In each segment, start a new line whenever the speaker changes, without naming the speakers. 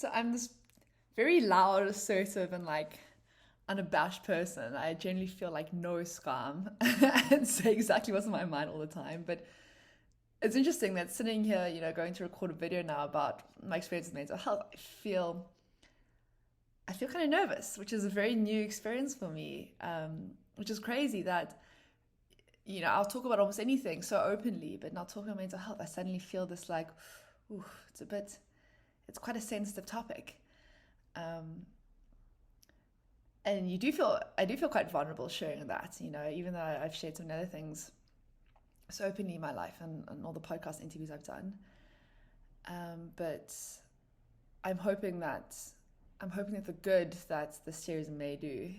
So I'm this very loud, assertive, and like unabashed person. I generally feel like no scam and say exactly what's in my mind all the time. But it's interesting that sitting here, going to record a video now about my experience with mental health, I feel kind of nervous, which is a very new experience for me. Which is crazy that I'll talk about almost anything so openly, but not talking about mental health, I suddenly feel this like, ooh, it's quite a sensitive topic. Um, and I do feel quite vulnerable sharing that, even though I've shared some other things so openly in my life and all the podcast interviews I've done. But I'm hoping that I'm hoping that the good that this series may do,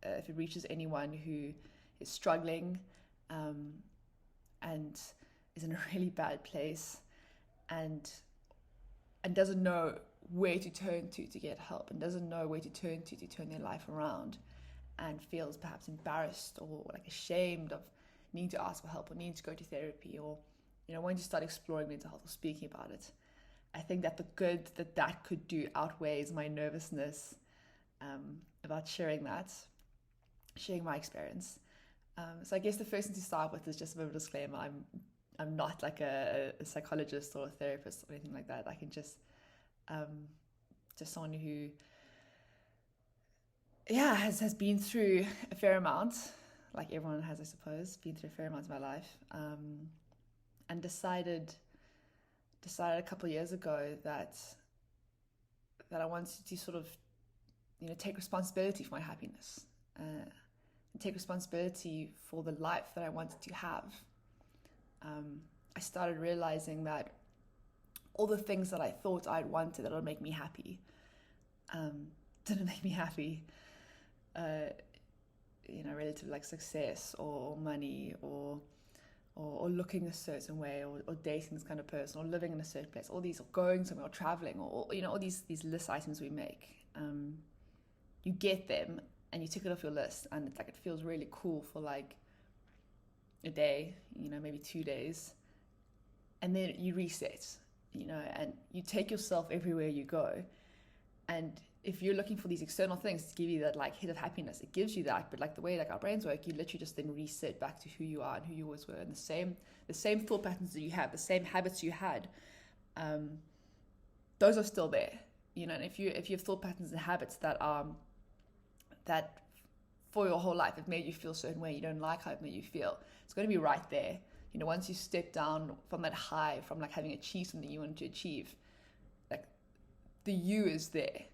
if it reaches anyone who is struggling, um, and is in a really bad place, and doesn't know where to turn to get help, and doesn't know where to turn their life around, and feels perhaps embarrassed or like ashamed of needing to ask for help or needing to go to therapy, or wanting to start exploring mental health or speaking about it. I think that the good that could do outweighs my nervousness, about sharing my experience. So I guess the first thing to start with is just a bit of a disclaimer. I'm not like a psychologist or a therapist or anything like that. I can um, just someone who, yeah, has been through a fair amount, like everyone has, I suppose, been through a fair amount of my life, and decided a couple of years ago that I wanted to sort of, take responsibility for my happiness, and take responsibility for the life that I wanted to have. I started realizing that all the things that I thought I'd wanted that would make me happy, didn't make me happy. Uh, relative to like success or money or looking a certain way, or dating this kind of person, or living in a certain place, all these, or going somewhere, or traveling, or all these list items we make. You get them and you tick it off your list, and it's like it feels really cool for like a day, maybe 2 days, and then you reset, and you take yourself everywhere you go. And if you're looking for these external things to give you that like hit of happiness, it gives you that. But like the way like our brains work, you literally just then reset back to who you are and who you always were, and the same thought patterns that you have, the same habits you had, um, those are still there. And if you have thought patterns and habits that for your whole life have made you feel a certain way, you don't like how it made you feel, it's going to be right there. Once you step down from that high, from like having achieved something you wanted to achieve, like the you is there.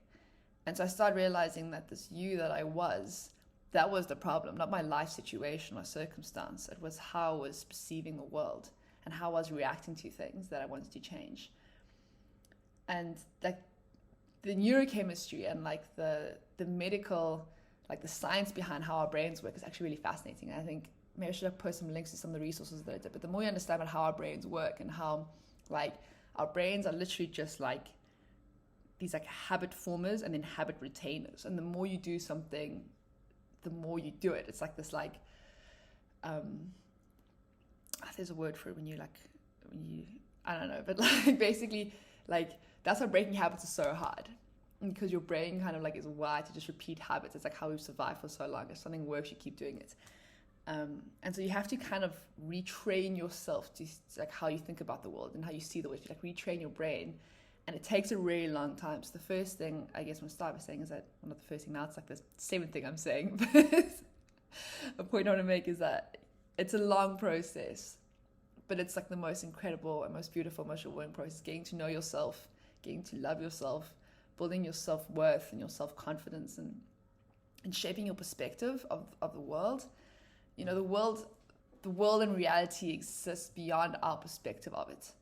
And so I started realizing that this you that was the problem, not my life situation or circumstance. It was how I was perceiving the world and how I was reacting to things that I wanted to change. And like the neurochemistry and like the medical, like the science behind how our brains work is actually really fascinating. And I think maybe I should have posted some links to some of the resources that I did. But the more you understand about how our brains work and how like our brains are literally just like these like habit formers and then habit retainers. And the more you do something, the more you do it. It's like this like, there's a word for it when you, I don't know, but like basically like that's why breaking habits is so hard, because your brain kind of like is wired to just repeat habits. It's like how we've survived for so long. If something works, you keep doing it. And so you have to kind of retrain yourself to like how you think about the world and how you see the world. You like retrain your brain, and it takes a really long time. So the first thing I guess I'm gonna start by saying is that, well, not the first thing now, it's like the seventh thing I'm saying, but a point I want to make is that it's a long process, but it's like the most incredible and most beautiful, most rewarding process. Getting to know yourself, getting to love yourself, building your self-worth and your self-confidence, and shaping your perspective of the world. The world and reality exists beyond our perspective of it.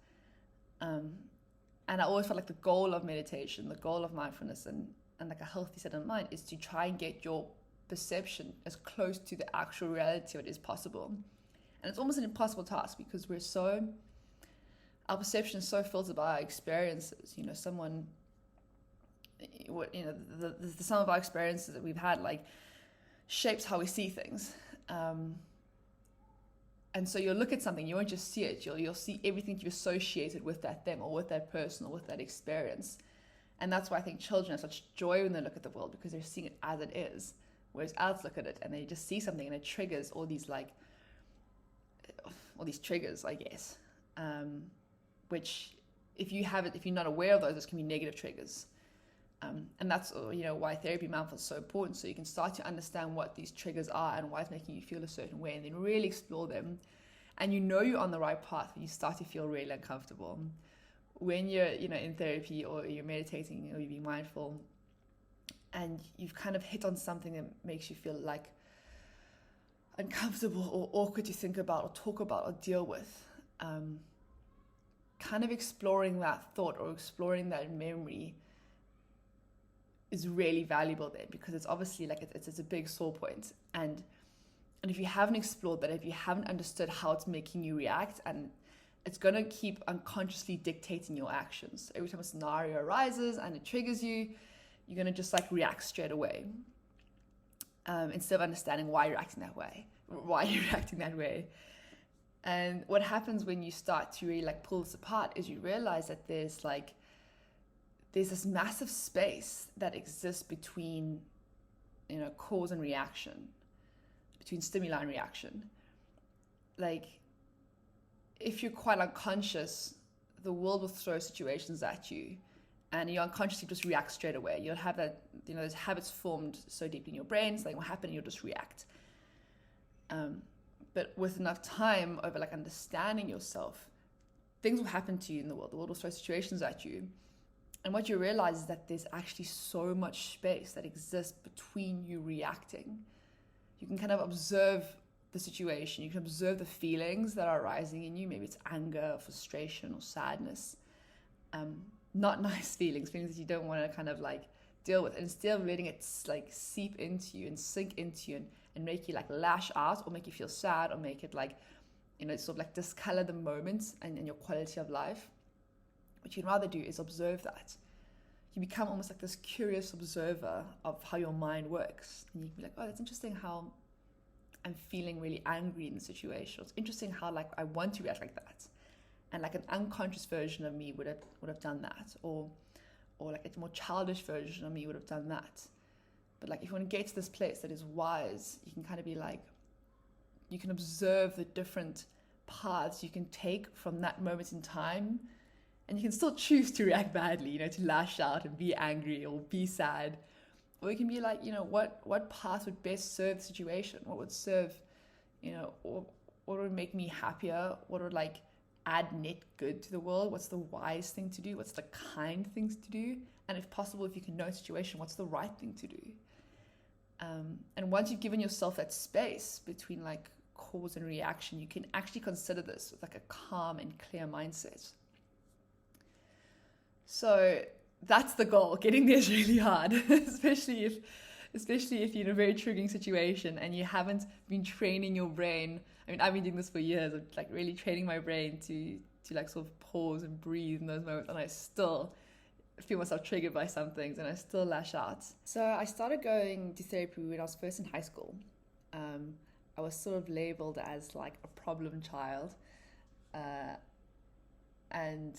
And I always felt like the goal of meditation, the goal of mindfulness, and like a healthy set of mind is to try and get your perception as close to the actual reality of it as possible. And it's almost an impossible task because our perception is so filtered by our experiences. The sum of our experiences that we've had like shapes how we see things. And so you'll look at something, you won't just see it, you'll see everything you've associated with that thing or with that person or with that experience. And that's why I think children have such joy when they look at the world, because they're seeing it as it is. Whereas adults look at it and they just see something and it triggers all these triggers, I guess. Which if you're not aware of those can be negative triggers. And that's why therapy mindfulness is so important, so you can start to understand what these triggers are and why it's making you feel a certain way, and then really explore them. And you're on the right path when you start to feel really uncomfortable. When you're in therapy or you're meditating or you're being mindful and you've kind of hit on something that makes you feel like uncomfortable or awkward to think about or talk about or deal with, kind of exploring that thought or exploring that memory is really valuable there, because it's obviously like it's a big sore point. And if you haven't explored that, if you haven't understood how it's making you react, and it's going to keep unconsciously dictating your actions. Every time a scenario arises and it triggers you, you're going to just like react straight away, instead of understanding why you're reacting that way. And what happens when you start to really like pull this apart is you realize that there's this massive space that exists between, cause and reaction, between stimuli and reaction. Like, if you're quite unconscious, the world will throw situations at you, and you unconsciously just react straight away. You'll have that, those habits formed so deep in your brain, something will happen and you'll just react. But with enough time over like understanding yourself, things will happen to you in the world. The world will throw situations at you. And what you realize is that there's actually so much space that exists between you reacting. You can kind of observe the situation. You can observe the feelings that are rising in you. Maybe it's anger, frustration, or sadness. Not nice feelings that you don't want to kind of like deal with. And instead of letting it like seep into you and sink into you and make you like lash out or make you feel sad or make it like, sort of like discolor the moment and your quality of life, what you'd rather do is observe that. You become almost like this curious observer of how your mind works. And you can be like, oh, that's interesting how I'm feeling really angry in the situation. It's interesting how like I want to react like that. And like an unconscious version of me would have done that. Or like a more childish version of me would have done that. But like if you want to get to this place that is wise, you can kind of be like, you can observe the different paths you can take from that moment in time. And you can still choose to react badly, to lash out and be angry or be sad. Or you can be like, what path would best serve the situation? What would serve, or what would make me happier? What would like add net good to the world? What's the wise thing to do? What's the kind things to do? And if possible, if you can know a situation, what's the right thing to do? And once you've given yourself that space between like cause and reaction, you can actually consider this with like a calm and clear mindset. So that's the goal. Getting there is really hard, especially if you're in a very triggering situation and you haven't been training your brain. I mean, I've been doing this for years, of like really training my brain to like sort of pause and breathe in those moments, and I still feel myself triggered by some things and I still lash out. So I started going to therapy when I was first in high school. I was sort of labeled as like a problem child, and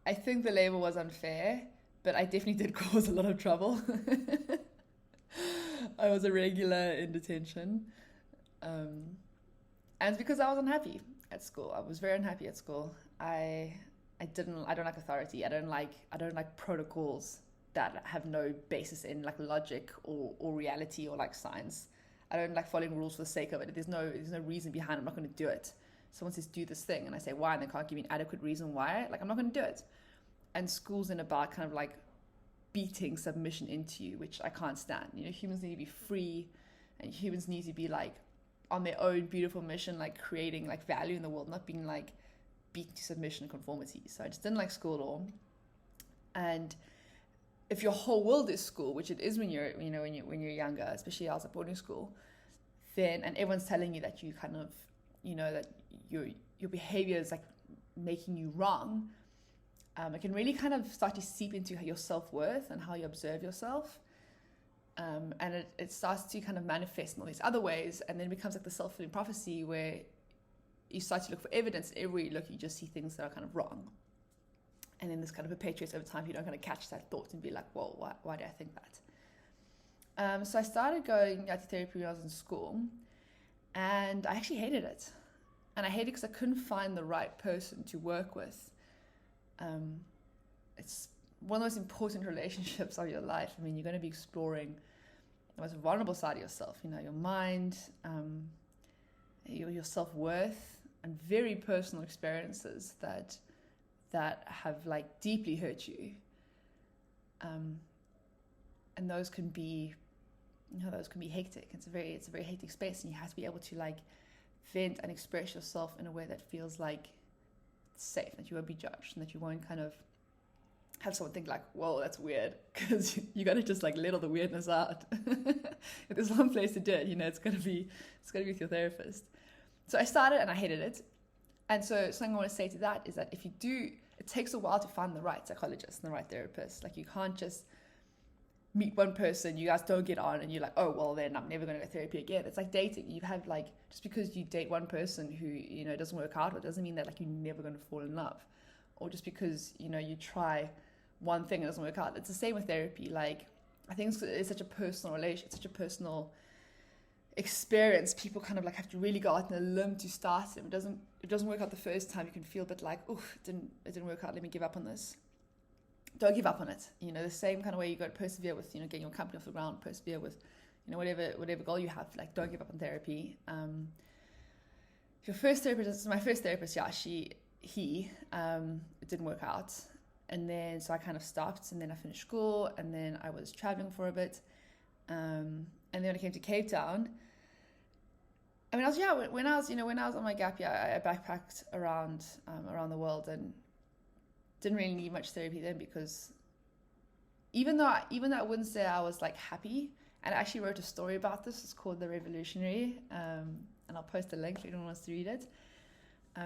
I think the label was unfair, but I definitely did cause a lot of trouble. I was a regular in detention. And it's because I was unhappy at school. I was very unhappy at school. I don't like authority. I don't like protocols that have no basis in like logic or reality or like science. I don't like following rules for the sake of it. There's no reason behind it. I'm not going to do it. Someone says do this thing and I say why, and they can't give me an adequate reason why, like I'm not going to do it. And school's in about kind of like beating submission into you, which I can't stand. Humans need to be free, and humans need to be like on their own beautiful mission, like creating like value in the world, not being like beaten to submission and conformity. So I just didn't like school at all. And if your whole world is school, which it is when you're younger, especially I was at boarding school, then and everyone's telling you that you kind of that your behavior is like making you wrong. It can really kind of start to seep into your self-worth and how you observe yourself. And it starts to kind of manifest in all these other ways, and then it becomes like the self-fulfilling prophecy where you start to look for evidence, and everywhere you look, you just see things that are kind of wrong. And then this kind of perpetuates over time. You don't kind of catch that thought and be like, well, why do I think that? So I started going to therapy when I was in school, and I actually hated it. And I hated it because I couldn't find the right person to work with. It's one of those important relationships of your life. I mean, you're going to be exploring the most vulnerable side of yourself, your mind, your self-worth, and very personal experiences that have like deeply hurt you. And those can be hectic. It's a very hectic space, and you have to be able to like vent and express yourself in a way that feels like safe, that you won't be judged, and that you won't kind of have someone think like, whoa, that's weird, because you got to just like let all the weirdness out. If there's one place to do it, it's got to be with your therapist. So I started and I hated it. And so something I want to say to that is that if you do, it takes a while to find the right psychologist and the right therapist. Like, you can't just meet one person, you guys don't get on, and you're like, oh, well, then I'm never going to go therapy again. It's like dating. You have like, just because you date one person who, doesn't work out, it doesn't mean that like you're never going to fall in love. Or just because, you try one thing and it doesn't work out. It's the same with therapy. Like, I think it's such a personal relation, it's such a personal experience. People kind of like have to really go out on a limb to start it. It doesn't work out the first time. You can feel a bit like, oh, it didn't work out, let me give up on this. Don't give up on it. The same kind of way you got to persevere with, getting your company off the ground, persevere with, whatever goal you have. Like, don't give up on therapy. Your first therapist, my first therapist, yeah, it didn't work out. And then, so I kind of stopped, and then I finished school, and then I was traveling for a bit. And then when I came to Cape Town, when I was on my gap year, I backpacked around the world, and didn't really need much therapy then, because even though I wouldn't say I was like happy, and I actually wrote a story about this. It's called The Revolutionary, and I'll post a link if anyone wants to read it.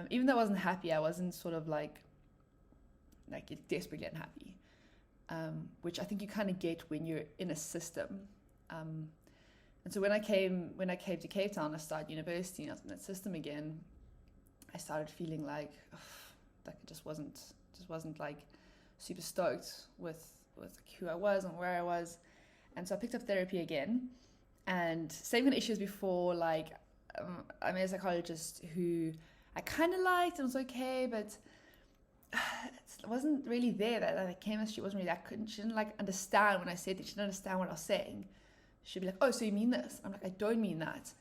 Even though I wasn't happy, I wasn't sort of like desperately unhappy, which I think you kind of get when you're in a system. And so when I came to Cape Town, I started university, and I was in that system again. I started feeling like it just wasn't like super stoked with who I was and where I was. And so I picked up therapy again, and same kind of issues before. Like, I met a psychologist who I kind of liked and was okay, but it wasn't really there. That chemistry wasn't really that. She didn't like understand when I said it. She didn't understand what I was saying. She'd be like, oh, so you mean this? I'm like, I don't mean that.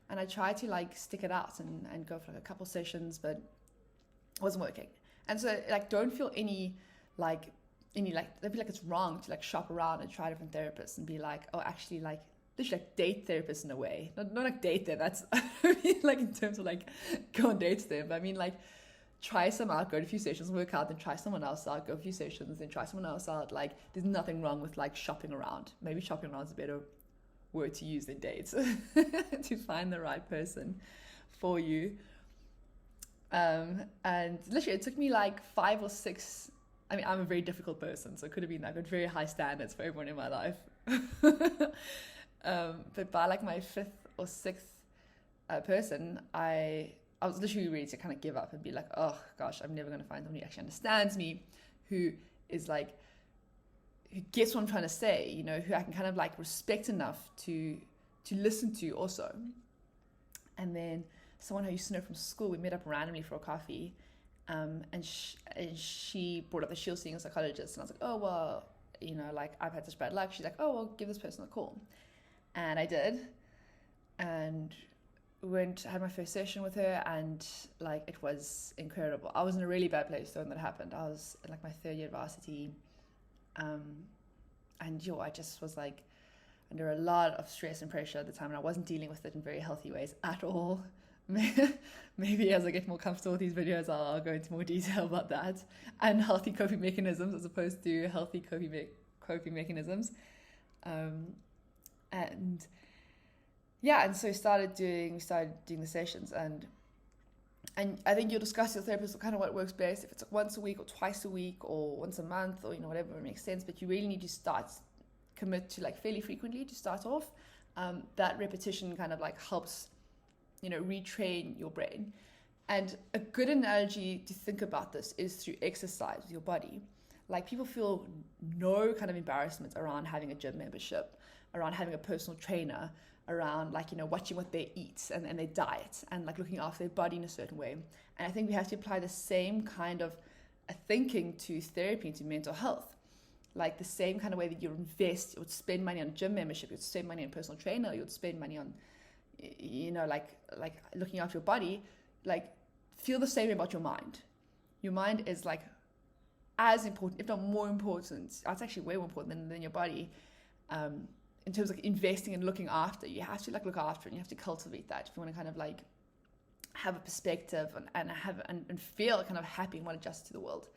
And I tried to like stick it out and go for like a couple sessions, but it wasn't working. And so like, don't feel any like, don't feel like it's wrong to like shop around and try different therapists and be like, oh, actually like, literally like date therapists in a way. Not like date them. That's, I mean, like in terms of like go on dates them. But I mean like, try some out, go to a few sessions, work out, then try someone else out, go a few sessions, then try someone else out. Like, there's nothing wrong with like shopping around. Maybe shopping around is a better word to use than dates to find the right person for you. And literally it took me like 5 or 6. I mean, I'm a very difficult person, so it could have been I've got very high standards for everyone in my life. But by like my 5th or 6th person, I was literally ready to kind of give up and be like, oh gosh, I'm never going to find someone who actually understands me, who gets what I'm trying to say, who I can kind of like respect enough to listen to also. And then someone who I used to know from school, we met up randomly for a coffee, and she brought up that she was seeing a psychologist, and I was like, oh, well, like I've had such bad luck. She's like, oh, well, give this person a call. And I did, and had my first session with her, and like it was incredible. I was in a really bad place when that happened. I was in like my 3rd year varsity, and I just was like under a lot of stress and pressure at the time, and I wasn't dealing with it in very healthy ways at all. Maybe as I get more comfortable with these videos, I'll go into more detail about that and healthy coping mechanisms as opposed to healthy coping mechanisms. And so we started doing the sessions, and I think you'll discuss your therapist kind of what works best, if it's once a week or twice a week or once a month or whatever makes sense. But you really need to start commit to like fairly frequently to start off, that repetition kind of like helps, retrain your brain. And a good analogy to think about this is through exercise with your body. Like, people feel no kind of embarrassment around having a gym membership, around having a personal trainer, around like, watching what they eat and their diet, and like looking after their body in a certain way. And I think we have to apply the same kind of thinking to therapy and to mental health. Like, the same kind of way that you invest, you would spend money on gym membership, you would spend money on personal trainer, you would spend money on, like looking after your body. Like, feel the same about your mind. Your mind is like as important, if not more important. It's actually way more important than your body. In terms of like investing and looking after, you have to like look after it, and you have to cultivate that if you want to kind of like have a perspective and feel kind of happy and want to adjust to the world.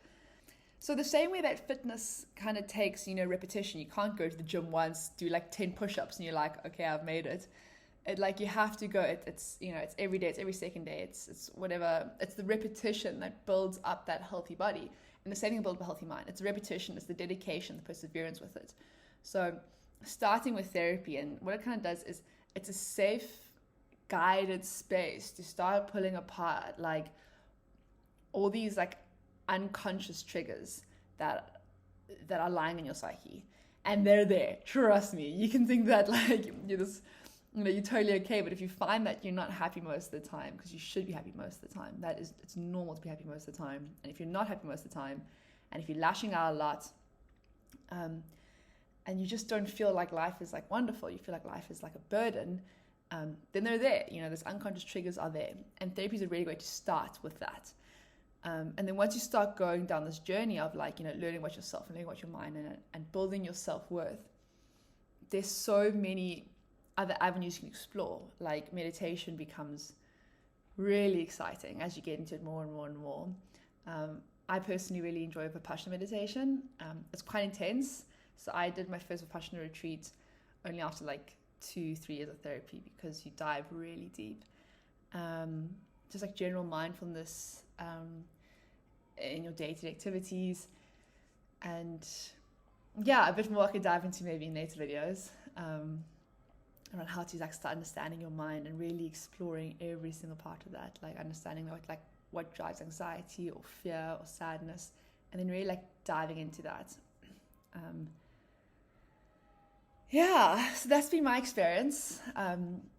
So the same way that fitness kind of takes, repetition. You can't go to the gym once, do like 10 push-ups and you're like, okay, I've made it. Like, you have to go, it's every day, it's every second day, it's whatever. It's the repetition that builds up that healthy body. And the same thing builds up a healthy mind. It's repetition, it's the dedication, the perseverance with it. So starting with therapy, and what it kind of does is it's a safe, guided space to start pulling apart like all these like unconscious triggers that are lying in your psyche. And they're there, trust me. You can think that like you're totally okay, but if you find that you're not happy most of the time, because you should be happy most of the time, it's normal to be happy most of the time. And if you're not happy most of the time, and if you're lashing out a lot, and you just don't feel like life is like wonderful, you feel like life is like a burden, then they're there. Those unconscious triggers are there, and therapy is a really great way to start with that. And then once you start going down this journey of like, learning about yourself and learning about your mind and building your self-worth, there's so many other avenues you can explore. Like, meditation becomes really exciting as you get into it more and more and more. I personally really enjoy Vipassana meditation. It's quite intense. So I did my first Vipassana retreat only after like 2-3 years of therapy, because you dive really deep. Just like general mindfulness in your day-to-day activities. And yeah, a bit more I could dive into maybe in later videos. Around how to like start understanding your mind and really exploring every single part of that, like understanding what drives anxiety or fear or sadness, and then really like diving into that. So that's been my experience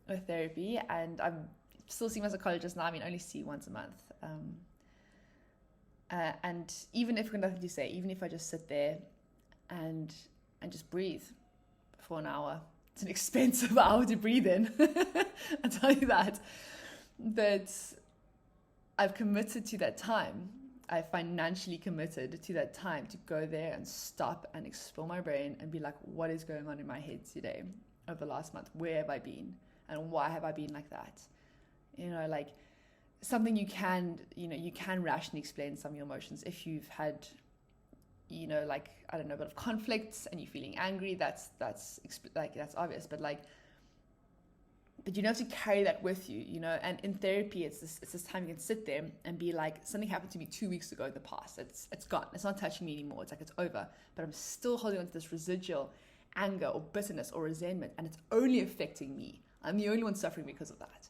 with therapy, and I'm still seeing my psychologist now. I mean, only see once a month, and even if I've got nothing to say, even if I just sit there and just breathe for an hour. It's an expensive hour to breathe in, I'll tell you that. But I've committed to that time. I financially committed to that time to go there and stop and explore my brain and be like, what is going on in my head today over the last month? Where have I been? And why have I been like that? Like something you can rationally explain some of your emotions. If you've had like, I don't know, a bit of conflicts and you're feeling angry, that's obvious, but you don't have to carry that with you, and in therapy, it's this time you can sit there and be like, something happened to me 2 weeks ago in the past, it's gone, it's not touching me anymore, it's like it's over, but I'm still holding on to this residual anger or bitterness or resentment, and it's only affecting me. I'm the only one suffering because of that.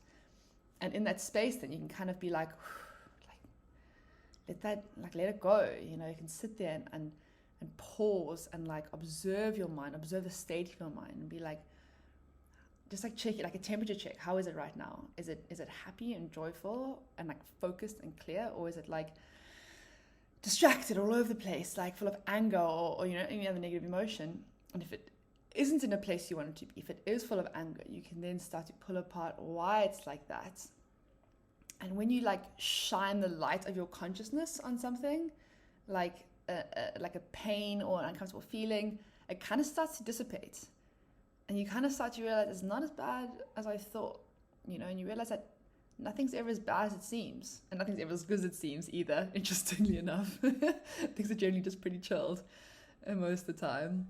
And in that space, then you can kind of be like let it go. You can sit there and pause and like observe your mind, observe the state of your mind, and be like, just like check it, like a temperature check. How is it right now? Is it happy and joyful and like focused and clear, or is it like distracted all over the place, like full of anger or any other negative emotion? And if it isn't in a place you want it to be, if it is full of anger, you can then start to pull apart why it's like that. And when you like shine the light of your consciousness on something, like a pain or an uncomfortable feeling, it kind of starts to dissipate. And you kind of start to realize it's not as bad as I thought, and you realize that nothing's ever as bad as it seems, and nothing's ever as good as it seems either, interestingly enough. Things are generally just pretty chilled most of the time.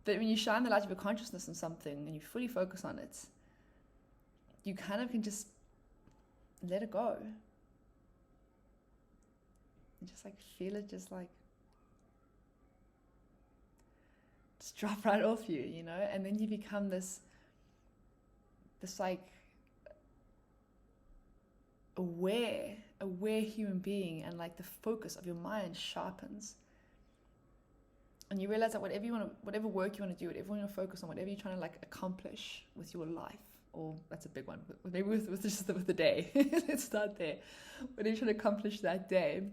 But when you shine the light of your consciousness on something and you fully focus on it, you kind of can just let it go. And just like feel it, just just drop right off you, and then you become this like aware human being, and like the focus of your mind sharpens. And you realize that whatever work you want to do, whatever you want to focus on, whatever you're trying to like accomplish with your life, or that's a big one, maybe with the day. Let's start there. Whatever you're trying to accomplish that day,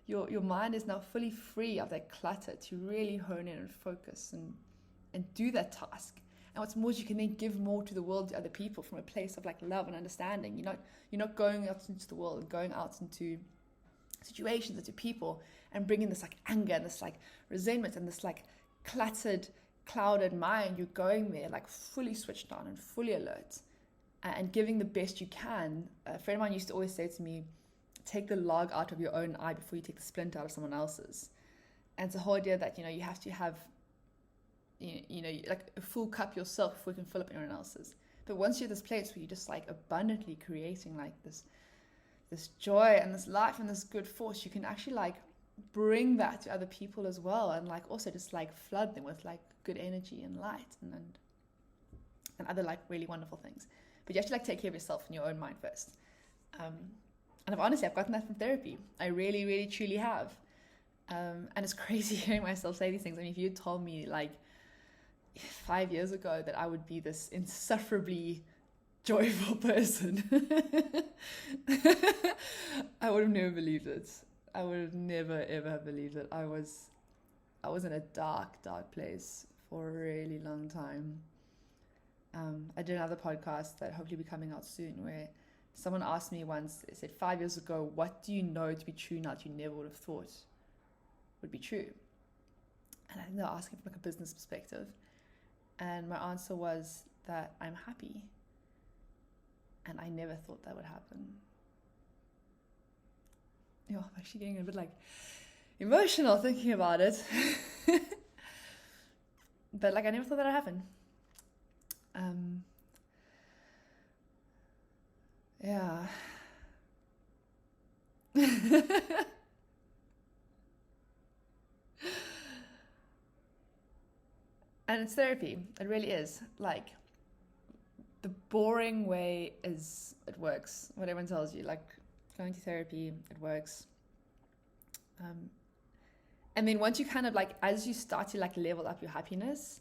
your mind is now fully free of that clutter to really hone in and focus and do that task. And what's more is you can then give more to the world, to other people, from a place of like love and understanding. You're not going out into the world and going out into situations, into people, and bringing this like anger and this like resentment and this like cluttered, clouded mind. You're going there like fully switched on and fully alert, and giving the best you can. A friend of mine used to always say to me, take the log out of your own eye before you take the splint out of someone else's. And it's the whole idea that you have to have like a full cup yourself before you can fill up anyone else's. But once you're at this place where you're just like abundantly creating like this joy and this life and this good force, you can actually like bring that to other people as well, and like also just like flood them with like good energy and light and other like really wonderful things. But you have to like take care of yourself and your own mind first. And I've gotten that from therapy. I really, really, truly have. And it's crazy hearing myself say these things. I mean, if you had told me like 5 years ago that I would be this insufferably joyful person, I would have never believed it. I would have never, ever have believed it. I was in a dark, dark place for a really long time. I did another podcast that hopefully will be coming out soon, where someone asked me once, they said, 5 years ago, what do you know to be true now that you never would have thought would be true? And I think they're asking from like a business perspective. And my answer was that I'm happy. And I never thought that would happen. I'm actually getting a bit like emotional thinking about it. But like I never thought that would happen. Yeah. And it's therapy. It really is. Like, the boring way is it works. What everyone tells you, like going to therapy, it works. And then once you kind of like, as you start to like level up your happiness,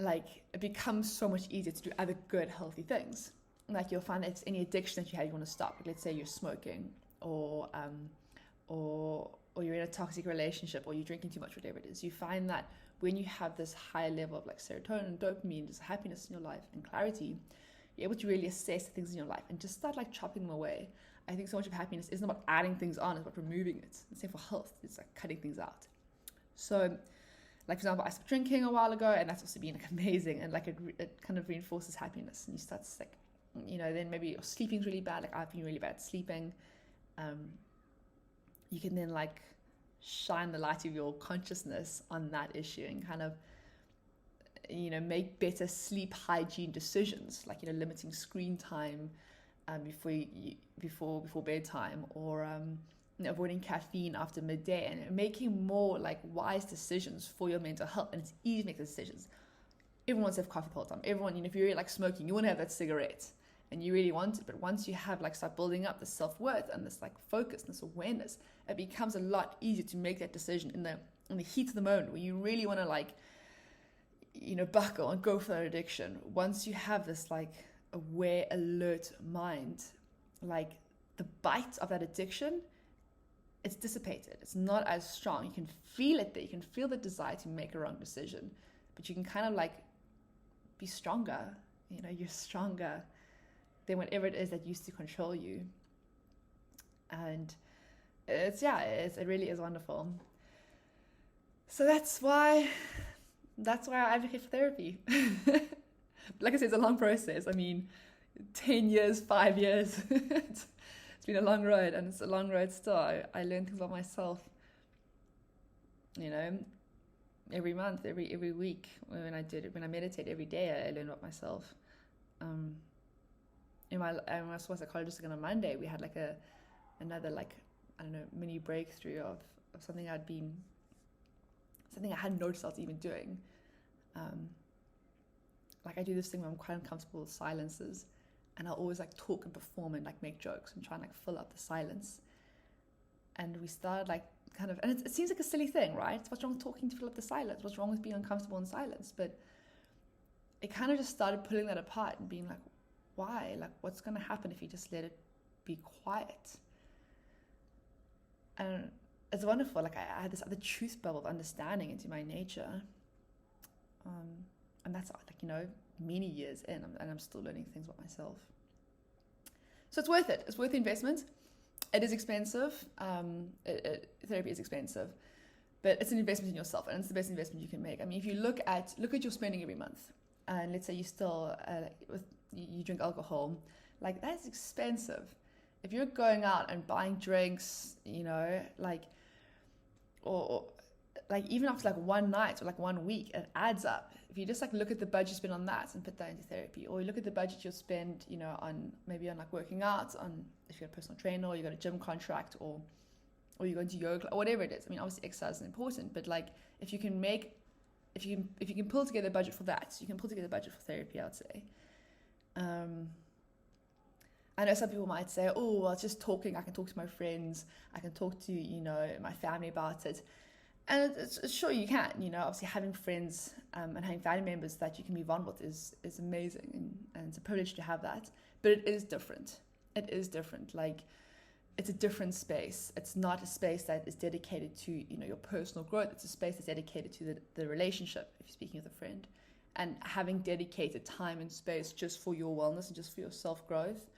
like it becomes so much easier to do other good, healthy things. Like you'll find that it's any addiction that you have, you want to stop. Like, let's say you're smoking, or you're in a toxic relationship, or you're drinking too much, whatever it is. You find that when you have this high level of like serotonin, dopamine, just happiness in your life and clarity, you're able to really assess the things in your life and just start like chopping them away. I think so much of happiness isn't about adding things on, it's about removing it. The same for health, it's like cutting things out. So, like for example, I stopped drinking a while ago, and that's also been like amazing, and like it kind of reinforces happiness, and you start to like, then maybe your sleeping's really bad. Like I've been really bad at sleeping. You can then like shine the light of your consciousness on that issue and kind of make better sleep hygiene decisions, like limiting screen time before bedtime, or avoiding caffeine after midday, and making more like wise decisions for your mental health. And it's easy to make those decisions. Everyone wants to have coffee all the time. Everyone, if you're really like smoking, you want to have that cigarette and you really want it. But once you have like start building up this self-worth and this like focus and this awareness, it becomes a lot easier to make that decision in the heat of the moment, where you really want to like buckle and go for that addiction. Once you have this like aware, alert mind, like the bite of that addiction, it's dissipated. It's not as strong. You can feel it there. You can feel the desire to make a wrong decision, but you can kind of like be stronger. You're stronger than whatever it is that used to control you. And it really is wonderful. So that's why I advocate for therapy. Like I said, it's a long process. I mean, 10 years, 5 years. It's been a long road, and it's a long road still. I learn things about myself, every month, every week. When I meditate every day, I learn about myself. When I saw a psychologist again on Monday, we had like another like, I don't know, mini breakthrough of something I'd been something I hadn't noticed I was even doing. Like I do this thing where I'm quite uncomfortable with silences, and I'll always like talk and perform and like make jokes and try and like fill up the silence. And we started like kind of, and it seems like a silly thing, right? What's wrong with talking to fill up the silence? What's wrong with being uncomfortable in silence? But it kind of just started pulling that apart and being like, why? Like, what's going to happen if you just let it be quiet? And it's wonderful. Like I had this other truth bubble of understanding into my nature. And that's like, you know, many years in, and I'm still learning things about myself. So it's worth it. It's worth the investment. It is expensive. Therapy is expensive, but it's an investment in yourself, and it's the best investment you can make. I mean, if you look at your spending every month, and let's say you still you drink alcohol, like that's expensive. If you're going out and buying drinks, you know, like, or like even after like one night or like 1 week, it adds up. If you just like look at the budget you spend on that and put that into therapy, or you look at the budget you'll spend, you know, on maybe on like working out, on if you're a personal trainer, or you got a gym contract, or you go into yoga, or whatever it is. I mean, obviously exercise is important, but like if you can pull together a budget for that, you can pull together a budget for therapy, I would say. I know some people might say, oh, well, it's just talking. I can talk to my friends. I can talk to, you know, my family about it. And it's sure you can, you know, obviously having friends and having family members that you can move on with is amazing. And it's a privilege to have that. But it is different. It is different. Like, it's a different space. It's not a space that is dedicated to, you know, your personal growth. It's a space that's dedicated to the relationship, if you're speaking with a friend. And having dedicated time and space just for your wellness and just for your self-growth,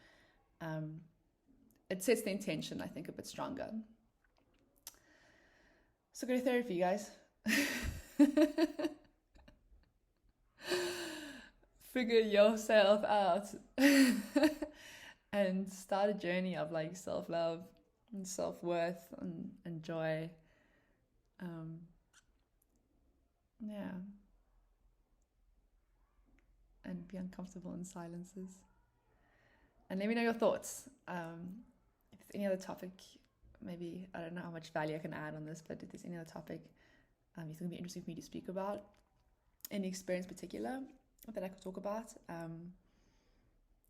it sets the intention, I think, a bit stronger. So go to therapy, guys. Figure yourself out. And start a journey of like self-love and self-worth and joy. Yeah. And be uncomfortable in silences. And let me know your thoughts. If there's any other topic, maybe, I don't know how much value I can add on this, but if there's any other topic you think would be interesting for me to speak about, any experience in particular that I could talk about,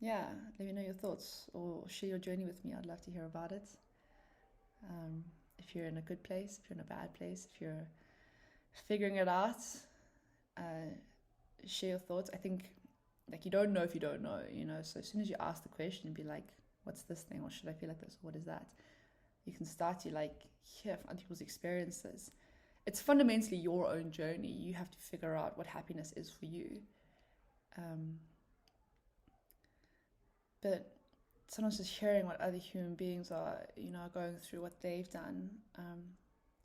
yeah, let me know your thoughts or share your journey with me. I'd love to hear about it. If you're in a good place, if you're in a bad place, if you're figuring it out, share your thoughts. I think, like, you don't know if you don't know, you know, so as soon as you ask the question, be like, what's this thing, or should I feel like this, what is that? You can start to like hear from other people's experiences. It's fundamentally your own journey. You have to figure out what happiness is for you. But sometimes just hearing what other human beings are, you know, going through, what they've done,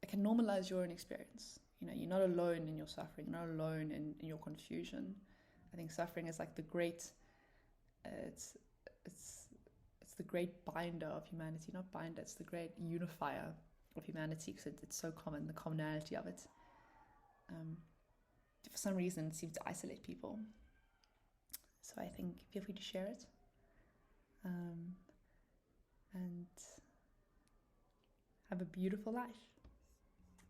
it can normalize your own experience. You know, you're not alone in your suffering, you're not alone in your confusion. I think suffering is like the great, it's the great binder of humanity, not binder, it's the great unifier of humanity, because it's so common, the commonality of it. For some reason, it seems to isolate people. So I think feel free to share it. And have a beautiful life.